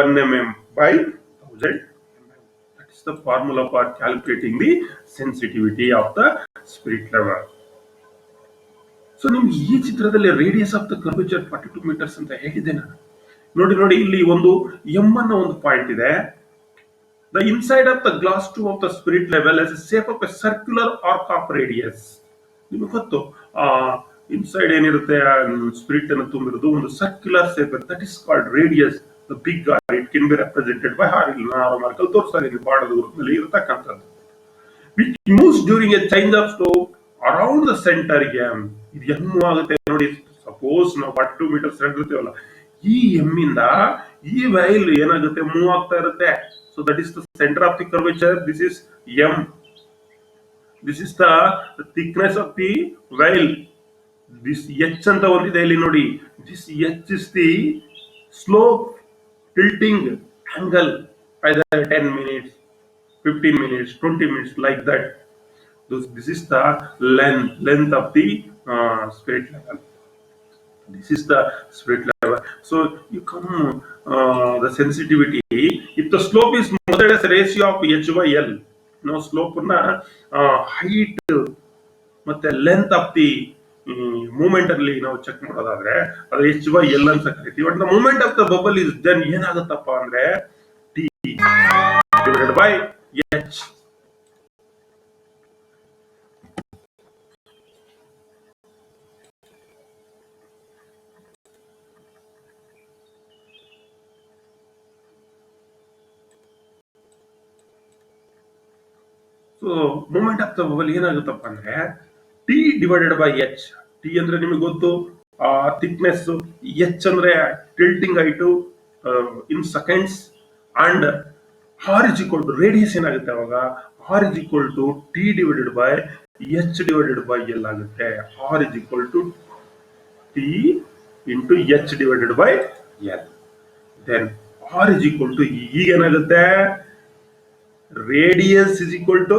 1 mm by 1000 mm. That is the formula for calculating the sensitivity of the spirit level. So ನಿಮ್ಗೆ ಈ ಚಿತ್ರದಲ್ಲಿ radius of the curvature 42 meters ಅಂತ ಹೇಳಿದೆ ನಾನು. ನೋಡಿ, ಇಲ್ಲಿ ಒಂದು ಎಂ ಅನ್ನೋ ಒಂದು ಪಾಯಿಂಟ್ ಇದೆ. The inside of the glass tube of the spirit level as a shape of a circular arc of radius. ನಿಮಗೆ ಗೊತ್ತು, ಇನ್ಸೈಡ್ ಏನಿರುತ್ತೆ ಸ್ಪಿರಿಟ್ ಅನ್ನು ತುಂಬಿರೋದು ಒಂದು circular shape, that is called radius. The big R it can be represented by horizontal ತೋರಿಸ್ತಾರೆ ಬಾಣದ ರೂಪದಲ್ಲಿ ಇರತಕ್ಕಂಥದ್ದು, which moves during a change of slope around the center M. ಇದು ಹೆಂಗ್ ಮೂವ್ ಆಗುತ್ತೆ ನೋಡಿ. ಸಪೋಸ್ ನಾವು 42 meters ಹೇಳ್ತೀವಲ್ಲ, ಈ ಎಮ್ ಇಂದ ಈ ವೈಲ್ ಏನಾಗುತ್ತೆ, ಮೂವ್ ಆಗ್ತಾ ಇರುತ್ತೆ. So that is the centre of the curvature. This is M. This is the thickness of the while. This H ಅಂತ ಒಂದಿದೆ ಇಲ್ಲಿ ನೋಡಿ. This H is the slope tilting angle, either 10 minutes, 15 minutes, 20 minutes, like that. This is the length of the spirit level. This is the spirit level. So you come the sensitivity. If the slope is measured as a ratio of h by l, slope na height ಮತ್ತೆ length of the moment ಅಲ್ಲಿ ನಾವು check ಮಾಡೋದಾದ್ರೆ ಅದು H by L ಅಂತ ಕರಿತೀವಿ. But the moment of the bubble is then ಏನಾಗುತ್ತಪ್ಪ ಅಂದ್ರೆ T divided by H. So moment of the bubble ಏನಾಗುತ್ತಪ್ಪ ಅಂದ್ರೆ T divided by H. T ಅಂದ್ರೆ ನಿಮಗೆ ಗೊತ್ತು ಥಿಕ್ನೆಸ್, ಎಚ್ ಅಂದ್ರೆ tilting height in seconds, and R is equal to radius ಏನಾಗುತ್ತೆ ಅವಾಗ R is equal to T divided by H divided by L ಆಗುತ್ತೆ. R is equal to T into H divided by L. Then R is equal to ಈಗ ಏನಾಗುತ್ತೆ radius is equal to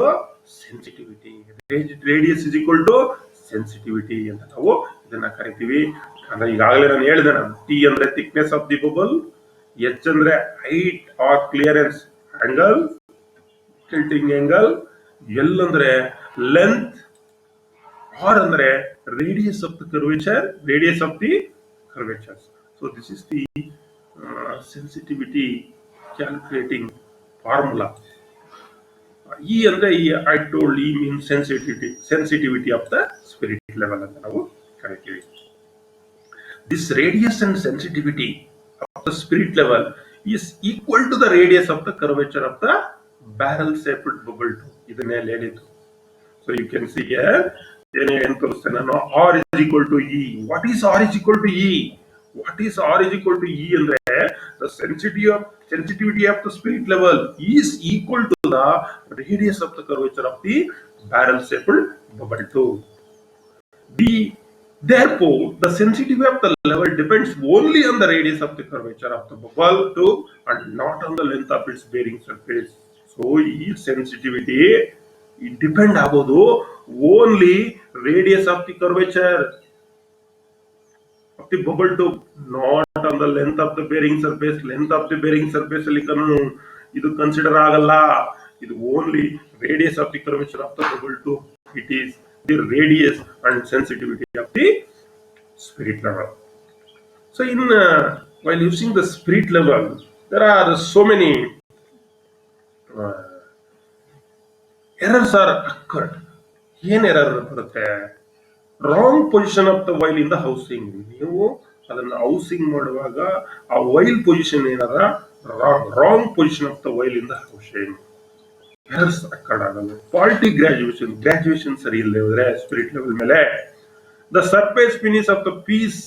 sensitivity. Radius is equal to sensitivity ಅಂತ ನಾವು ಇದನ್ನ ಕರಿತೀವಿ. ಅಂದ್ರೆ ಈಗಾಗಲೇ ನಾನು ಹೇಳಿದೆ, ನಾನು ಟಿ ಅಂದ್ರೆ thickness of the bubble, H ಅಂದ್ರೆ height or clearance angle, tilting angle, L ಅಂದ್ರೆ ಲೆಂತ್, ಆರ್ ಅಂದ್ರೆ radius of the curvature, radius of the curvature. So this is the sensitivity calculating formula. E ಅಂದ್ರೆ I told E mean sensitivity of the spirit level ಅಂತ ನಾವು ಕರಿತೀವಿ. This radius and sensitivity of the spirit level is equal to the radius of the curvature of the barrel ಸೇಪ್ಡ್ bubble to. ಇದನ್ನೇ ಹೇಳಿದ್ದು. So you can see here ಏನ್ ತೋರಿಸ್ತೇನೆ ನಾನು. R is equal to E. What is R is equal to E? What is R is equal to E ಅಂದ್ರೆ the sensitivity of the spirit level is equal to the radius of the curvature of the barrel shaped bubble tube. Therefore, the sensitivity of the level depends only on the radius of the curvature of the bubble tube and not on the length of its bearing surface. So, its sensitivity it depend ಆಗೋದು only radius of the curvature of the bubble tube, not on the length of the bearing surface. Length of the bearing surface ಅಲ್ಲಿ ಇದು consider ಆಗಲ್ಲ. ಇದು only radius of the curvature of the bubble tube. It is the radius and sensitivity of the spirit level. So in while using the spirit level, there are so many errors are occurred. ಏನ್ error ಬರುತ್ತೆ? Wrong position of the vial in the housing. ನೀವು ಅದನ್ನ housing ಮಾಡುವಾಗ ಆ vial position ಏನಾರ wrong position of the vial in the housing errors occurred ಆಗಲ್ಲ. Faulty graduation ಸರಿ ಇಲ್ಲದೆ ಹೋದ್ರೆ ಸ್ಪಿರಿಟ್ ಲೆವೆಲ್ ಮೇಲೆ the surface finish of the piece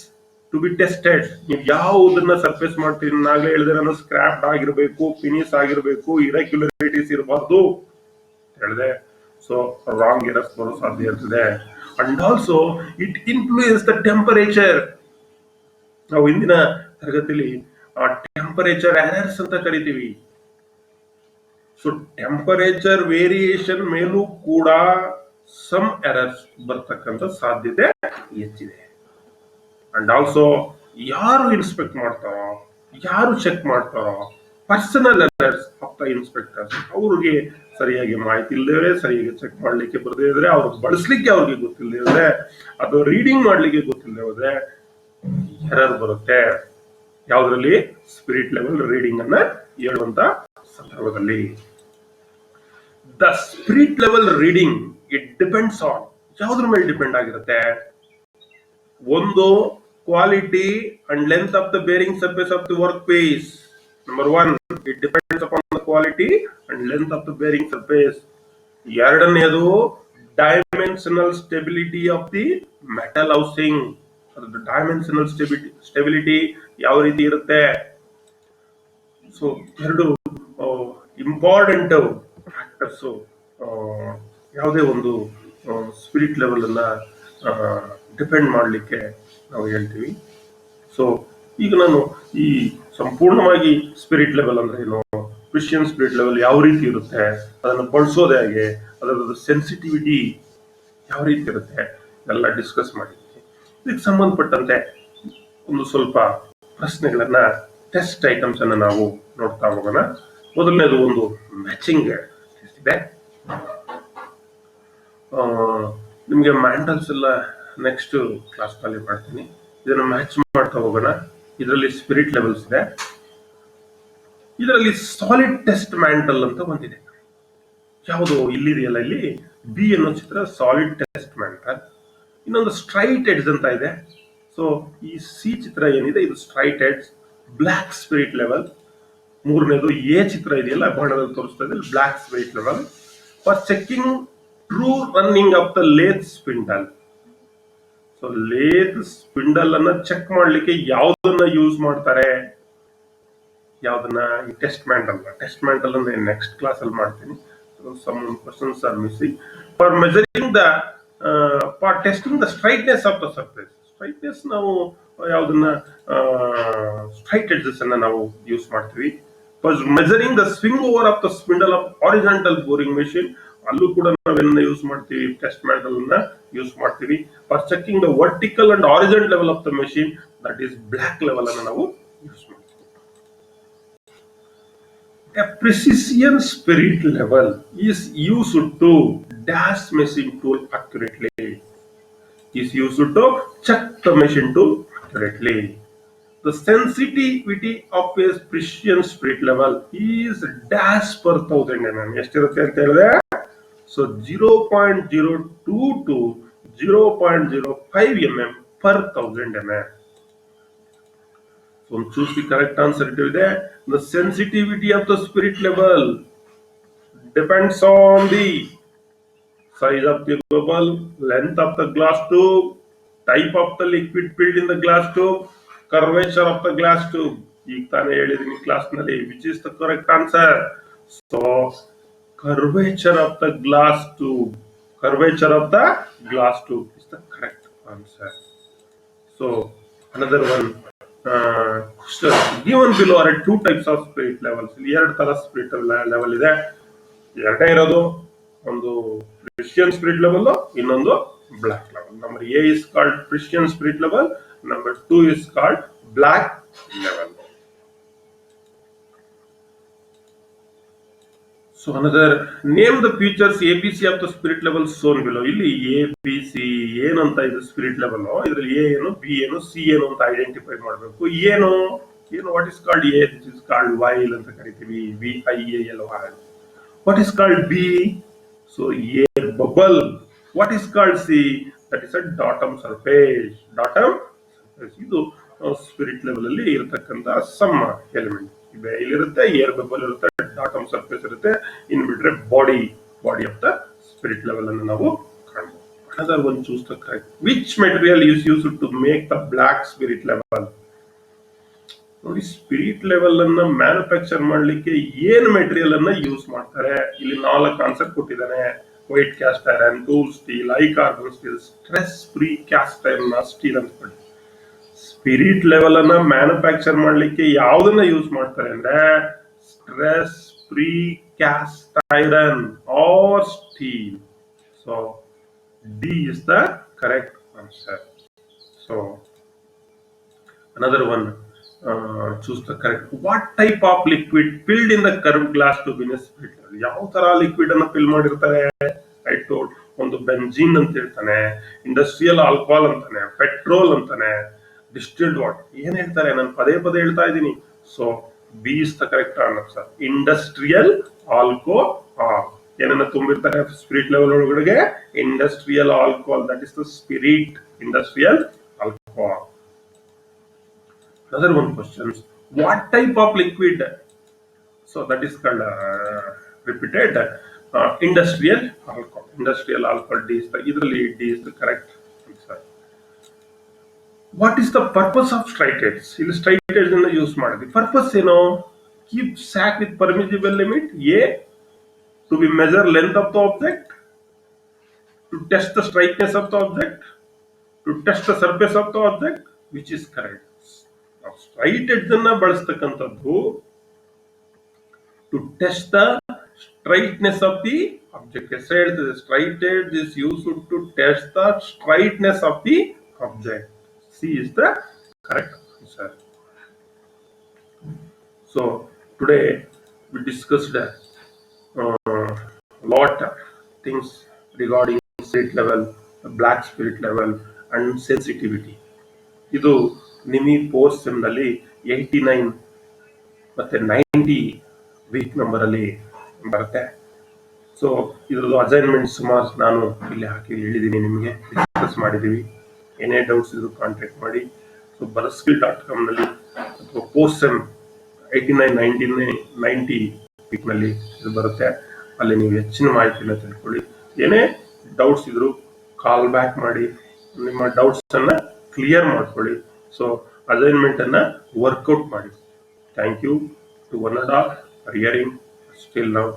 to be tested. ನೀವು ಯಾವುದನ್ನ ಸರ್ಫೇಸ್ ಮಾಡ್ತೀರಿ ನಾಗಲೇ ಹೇಳಿದ್ರೆ ನಾನು ಸ್ಕ್ರಾಪ್ ಆಗಿರ್ಬೇಕು, ಫಿನಿಶ್ ಆಗಿರ್ಬೇಕು, ಇರೆಗ್ಯುಲರಿಟೀಸ್ ಇರಬಾರ್ದು ಹೇಳಿದೆ. ಸೊ ರಾಂಗ್ ಎರರ್ಸ್ ಬರೋ ಸಾಧ್ಯ ಇರ್ತದೆ. And also it influence the temperature. ನಾವು ಇಂದಿನ ತರಗತಿಯಲ್ಲಿ ಟೆಂಪರೇಚರ್ ಎರರ್ಸ್ ಅಂತ ಕರಿತೀವಿ. ಸೊ ಟೆಂಪರೇಚರ್ ವೇರಿಯೇಷನ್ ಮೇಲೂ ಕೂಡ ಸಮ್ ಎರರ್ಸ್ ಬರ್ತಕ್ಕಂಥ ಸಾಧ್ಯತೆ ಹೆಚ್ಚಿದೆ. ಅಂಡ್ ಆಲ್ಸೋ ಯಾರು ಇನ್ಸ್ಪೆಕ್ಟ್ ಮಾಡ್ತಾರೋ, ಯಾರು ಚೆಕ್ ಮಾಡ್ತಾರೋ, personal errors of the inspectors. ಅವ್ರಿಗೆ ಸರಿಯಾಗಿ ಮಾಹಿತಿ ಇಲ್ಲದೆ, ಸರಿಯಾಗಿ ಚೆಕ್ ಮಾಡ್ಲಿಕ್ಕೆ ಬರದೇ ಇದ್ರೆ, ಅವ್ರು ಬಳಸಲಿಕ್ಕೆ ಅವ್ರಿಗೆ ಗೊತ್ತಿಲ್ಲದೆ ಇದ್ರೆ, ಅದು ರೀಡಿಂಗ್ ಮಾಡ್ಲಿಕ್ಕೆ ಗೊತ್ತಿಲ್ಲದೆ ಹೋದ್ರೆ ಎರರ್ ಬರುತ್ತೆ. ಯಾವ್ದ್ರಲ್ಲಿ? ಸ್ಪಿರಿಟ್ ಲೆವೆಲ್ ರೀಡಿಂಗ್ ಅನ್ನ ಹೇಳುವಂತ ಸಂದರ್ಭದಲ್ಲಿ. The spirit level reading it depends on, ಯಾವ್ದ್ರ ಮೇಲೆ ಡಿಪೆಂಡ್ ಆಗಿರುತ್ತೆ? ಒಂದು, quality and length of the bearing surface of the work piece. Number one, it depends upon the quality and length of the bearing surface. ಎರಡನೆಯದು dimensional stability of the metal housing. ಅದು dimensional stability ಯಾವ ರೀತಿ ಇರುತ್ತೆ? So ಎರಡು important factors ಯಾವುದೇ ಒಂದು spirit level ಅನ್ನ depend ಮಾಡಲಿಕ್ಕೆ ನಾವು ಹೇಳ್ತೀವಿ. ಸೊ ಈಗ ನಾನು ಈ ಸಂಪೂರ್ಣವಾಗಿ ಸ್ಪಿರಿಟ್ ಲೆವೆಲ್ ಅಂದ್ರೆ ಏನು, ಕ್ರಿಶ್ಚಿಯನ್ ಸ್ಪಿರಿಟ್ ಲೆವೆಲ್ ಯಾವ ರೀತಿ ಇರುತ್ತೆ, ಅದನ್ನು ಬಳಸೋದು ಹೇಗೆ, ಅದರ ಸೆನ್ಸಿಟಿವಿಟಿ ಯಾವ ರೀತಿ ಇರುತ್ತೆ ಎಲ್ಲ ಡಿಸ್ಕಸ್ ಮಾಡಿದ್ದೀವಿ. ಇದಕ್ಕೆ ಸಂಬಂಧಪಟ್ಟಂತೆ ಒಂದು ಸ್ವಲ್ಪ ಪ್ರಶ್ನೆಗಳನ್ನ, ಟೆಸ್ಟ್ ಐಟಮ್ಸ್ ಅನ್ನ ನಾವು ನೋಡ್ತಾ ಹೋಗೋಣ. ಮೊದಲನೇದು ಒಂದು ಮ್ಯಾಚಿಂಗ್ ಇದೆ. ನಿಮಗೆ ಮ್ಯಾಂಡಲ್ಸ್ ಎಲ್ಲ ನೆಕ್ಸ್ಟ್ ಕ್ಲಾಸ್ ನಲ್ಲಿ ಮಾಡ್ತೀನಿ. ಇದನ್ನು ಮ್ಯಾಚ್ ಮಾಡ್ತಾ ಹೋಗೋಣ. ಇದರಲ್ಲಿ ಸ್ಪಿರಿಟ್ ಲೆವೆಲ್ಸ್ ಇದೆ. ಇದರಲ್ಲಿ ಸಾಲಿಡ್ ಟೆಸ್ಟ್ ಮ್ಯಾಂಟಲ್ ಅಂತ ಬಂದಿದೆ. ಯಾವುದು ಇಲ್ಲಿದೆಯಲ್ಲ, ಇಲ್ಲಿ ಬಿ ಅನ್ನೋ ಚಿತ್ರ ಸಾಲಿಡ್ ಟೆಸ್ಟ್ ಮ್ಯಾಂಟಲ್. ಇನ್ನೊಂದು ಸ್ಟ್ರೈಟ್ ಎಡ್ಜ್ ಅಂತ ಇದೆ. ಸೊ ಈ ಸಿ ಚಿತ್ರ ಏನಿದೆ ಇದು straight edge, block spirit level. ಮೂರನೇದು ಎ ಚಿತ್ರ ಇದೆಯಲ್ಲ ಬಣ್ಣದಲ್ಲಿ ತೋರಿಸ್ತಾ ಇದೆ, block spirit level. For checking true running of the lathe spindle. So lathe spindle ಅನ್ನ ಚೆಕ್ ಮಾಡ್ಲಿಕ್ಕೆ ಯಾವ್ದನ್ನ ಯೂಸ್ ಮಾಡ್ತಾರೆ? ಯಾವ್ದನ್ನ? ಈ ಟೆಸ್ಟ್ ಮ್ಯಾಂಟಲ್ ಅಂದ್ರೆ ನೆಕ್ಸ್ಟ್ ಕ್ಲಾಸ್ ಅಲ್ಲಿ ಮಾಡ್ತೀನಿ. Some questions are missing. For measuring the for testing the straightness of the surface. Straightness ನಾವು ಯಾವ್ದನ್ನ ಸ್ಟ್ರೈಟ್ ಎಡ್ಜಸ್ ಅನ್ನ ನಾವು ಯೂಸ್ ಮಾಡ್ತೀವಿ. For measuring the swing over of the spindle of horizontal boring machine, ಅಲ್ಲೂ ಕೂಡ ನಾವೇನ ಯೂಸ್ ಮಾಡ್ತೀವಿ? Test mandrel ಅನ್ನ ಯೂಸ್ ಮಾಡ್ತೀವಿ. For checking the vertical and horizontal level of the machine, that is block level ಅನ್ನ ನಾವು use ಮಾಡ್ತೀವಿ. A precision spirit level is used to dash machine tool accurately. Is used to check the machine tool accurately. The sensitivity of a precision spirit level is dash per 1000 mm. ಎಷ್ಟಿರುತ್ತೆ ಅಂತ ಹೇಳಿದ್ರೆ, so 0.02 to 0.05 mm per 1000 mm. So choose the correct answer. It is there. The sensitivity of the spirit level depends on the size of the bubble, length of the glass tube, type of the liquid filled in the glass tube, curvature of the glass tube. ಈಗ ತಾನೇ ಹೇಳಿದೀನಿ class ನಲ್ಲಿ. Which is the correct answer? So curvature of the glass tube. Curvature of the glass tube is the correct answer. So another one. Given below are two types of spirit levels. ಇಲ್ಲಿ ಎರಡು ತರ spirit level ಇದೆ. ಎರಡೇ ಇರೋದು, ಒಂದು precision spirit level, ಇನ್ನೊಂದು block level. Number A is called precision spirit level, number 2 is called block level. So another name the features ABC of the spirit level shown below. ಇಲ್ಲಿ ABC ಏನಂತ ಇದು ಸ್ಪಿರಿಟ್ level, ಇದರಲ್ಲಿ A ಏನು, B ಏನು, C ಏನು ಅಂತ identify ಮಾಡಬೇಕು. ಏನು what is called A? This is called vial ಅಂತ ಕರಿತೀವಿ, VIAL. What is called B? So air bubble. What is called C? That is a datum surface. ಇದು ಸ್ಪಿರಿಟ್ ಲೆವೆಲ್ ಅಲ್ಲಿ ಇರತಕ್ಕಂತ ಸಮ್ ಎಲಿಮೆಂಟ್. ಇಲ್ಲಿರುತ್ತೆ, ಏರ್ ಬಬಲ್ ಇರುತ್ತೆ, datum surface ಇರುತ್ತೆ, ಇನ್ ಬಿಟ್ರೆ body of the spirit level ಅನ್ನು ನಾವು ಕಾಣಬಹುದು. Another one, choose the correct. Which material is used to make the black spirit level? ನೋಡಿ, ಸ್ಪಿರಿಟ್ ಲೆವೆಲ್ ಅನ್ನ ಮ್ಯಾನುಫ್ಯಾಕ್ಚರ್ ಮಾಡ್ಲಿಕ್ಕೆ ಏನ್ ಮೆಟೀರಿಯಲ್ ಅನ್ನ ಯೂಸ್ ಮಾಡ್ತಾರೆ? ಇಲ್ಲಿ 4 ಆನ್ಸರ್ ಕೊಟ್ಟಿದ್ದಾನೆ. White caste iron, tool steel, high carbon steel, stress free cast iron steel ಅಂತ ಕೊಡಿ. ಸ್ಪಿರಿಟ್ ಲೆವೆಲ್ ಅನ್ನ ಮ್ಯಾನುಫ್ಯಾಕ್ಚರ್ ಮಾಡ್ಲಿಕ್ಕೆ ಯಾವ್ದನ್ನ ಯೂಸ್ ಮಾಡ್ತಾರೆ ಅಂದ್ರೆ stress free cast iron or steel. So D is the correct answer. So another one, choose the correct. What type of liquid filled in the curved glass tube in a spirit level? ಯಾವ ತರ liquid ಅನ್ನ fill ಮಾಡಿರ್ತಾರೆ? I told, ಒಂದು benzene ಅಂತ ಹೇಳ್ತಾನೆ, industrial alcohol ಅಂತಾನೆ, petrol ಅಂತಾನೆ, distilled water. ಏನ್ ಹೇಳ್ತಾರೆ? ನಾನು ಪದೇ ಹೇಳ್ತಾ ಇದ್ದೀನಿ. So B is the correct answer. Industrial alcohol. ಏನನ್ನ ತುಂಬಿರ್ತಾರೆ ಸ್ಪಿರಿಟ್ ಲೆವೆಲ್ ಒಳಗಡೆ? Industrial alcohol. That is the spirit, industrial alcohol. Another one questions, what type of liquid? So that is called repeated industrial alcohol. Industrial alcohol, D is the correct answer. What is the purpose of straight edge? ಇಲ್ಲಿ straight edge ಅನ್ನು use ಮಾಡಿದ್ವಿ. Purpose ಏನು? Keep sac with permissible limit. A, to be measure length of the object, to test the straightness of the object, to test the surface of the object. Which is correct? Straight edge ಅನ್ನ ಬಳಸ್ತಕ್ಕಂಥದ್ದು to test the straightness of the object. ಹೆಸರು ಹೇಳ್ತದೆ, straight edge is used to test the straightness of the object. C is the correct answer. So today we discussed lot things regarding spirit level, black spirit level, and sensitivity. ಇದು ನಿಮಿ 4th ಸೆಮ್ನಲ್ಲಿ 89 ಮತ್ತೆ 90 weak number ಅಲ್ಲಿ ಬರುತ್ತೆ. So ಇದ್ರದ್ದು assignment ಸುಮಾರು ನಾನು ಇಲ್ಲಿ ಹಾಕಿ ಹೇಳಿದ್ದೀನಿ, ನಿಮಗೆ ಡಿಸ್ಕಸ್ ಮಾಡಿದ್ದೀವಿ. ಏನೇ ಡೌಟ್ಸ್ ಇದ್ರು ಕಾಂಟ್ಯಾಕ್ಟ್ ಮಾಡಿ. ಸೊ ಬರಸ್ಕಿಲ್.com ನಲ್ಲಿ ಅಥವಾ ಪೋಸ್ಟ್ ಸೆಮ್ 89, 90 ವೀಕ್ನಲ್ಲಿ ಇದು ಬರುತ್ತೆ. ಅಲ್ಲಿ ನೀವು ಹೆಚ್ಚಿನ ಮಾಹಿತಿನ ತಿಳ್ಕೊಳ್ಳಿ. ಏನೇ ಡೌಟ್ಸ್ ಇದ್ರು ಕಾಲ್ ಬ್ಯಾಕ್ ಮಾಡಿ, ನಿಮ್ಮ ಡೌಟ್ಸ್ ಅನ್ನ ಕ್ಲಿಯರ್ ಮಾಡ್ಕೊಳ್ಳಿ. ಸೊ ಅಸೈನ್ಮೆಂಟ್ ಅನ್ನ ವರ್ಕೌಟ್ ಮಾಡಿ. Thank you to one and all for hearing still now.